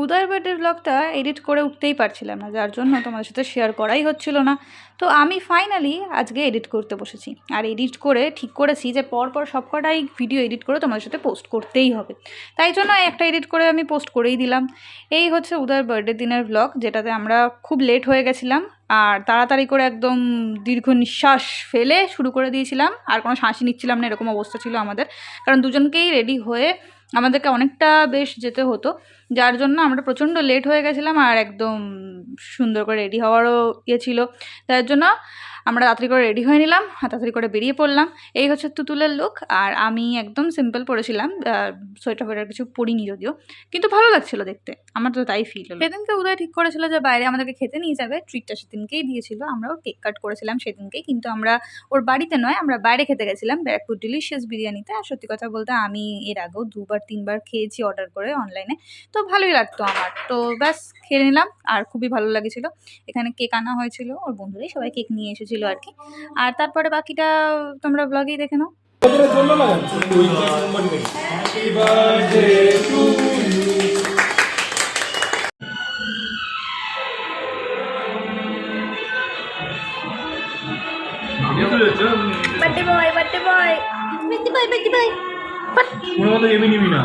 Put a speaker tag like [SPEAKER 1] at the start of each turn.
[SPEAKER 1] উদয়ের birthday ব্লগটা edit করে উঠতেই পারছিলাম না, যার জন্য তোমাদের সাথে শেয়ার করাই হচ্ছিল না। তো আমি ফাইনালি আজকে এডিট করতে বসেছি, আর এডিট করে ঠিক করেছি যে পরপর সবকটাই ভিডিও এডিট করে তোমাদের সাথে পোস্ট করতেই হবে। তাই জন্য একটা এডিট করে আমি পোস্ট করেই দিলাম। এই হচ্ছে উদয়ের বার্থডে দিনের ব্লগ, যেটাতে আমরা খুব লেট হয়ে গেছিলাম আর তাড়াতাড়ি করে একদম দীর্ঘ নিঃশ্বাস ফেলে শুরু করে দিয়েছিলাম, আর কোনো শ্বাসই নিচ্ছিলাম না, এরকম অবস্থা ছিল আমাদের। কারণ দুজনকেই রেডি হয়ে আমাদেরকে অনেকটা বেশ যেতে হতো, যার জন্য আমরা প্রচণ্ড লেট হয়ে গেছিলাম আর একদম সুন্দর করে রেডি হওয়ারও ইয়ে ছিল। তার জন্য আমরা তাড়াতাড়ি করে রেডি হয়ে নিলাম আর তাড়াতাড়ি করে বেরিয়ে পড়লাম। এই হচ্ছে তুতুলের লুক, আর আমি একদম সিম্পল পরেছিলাম, সোয়েটার ফোয়েটার কিছু পরিনি যদিও, কিন্তু ভালো লাগছিল দেখতে, আমার তো তাই ফিল হলো। সেদিনকে উদয় ঠিক করেছিল যে বাইরে আমাদেরকে খেতে নিয়ে যাবে, ট্রিটটা সেদিনকেই দিয়েছিল। আমরাও কেক কাট করেছিলাম সেদিনকেই, কিন্তু আমরা ওর বাড়িতে নয়, আমরা বাইরে খেতে গেছিলাম ব্যারাকপুর ডিলিশিয়াস বিরিয়ানিতে। আর সত্যি কথা বলতে আমি এর আগেও 2-3বার খেয়েছি অর্ডার করে অনলাইনে, তো ভালোই লাগতো আমার। তো ব্যাস খেয়ে নিলাম আর খুবই ভালো লাগছিল। এখানে কেক আনা হয়েছিল, ওর বন্ধুরাই সবাই কেক নিয়ে এসেছিল আর কি। আর তারপরে বাকিটা তোমরা ব্লগেই দেখে নাও। Birthday boy, birthday boy, birthday boy, birthday boy.
[SPEAKER 2] কোনো মতো এমনি নিবি না।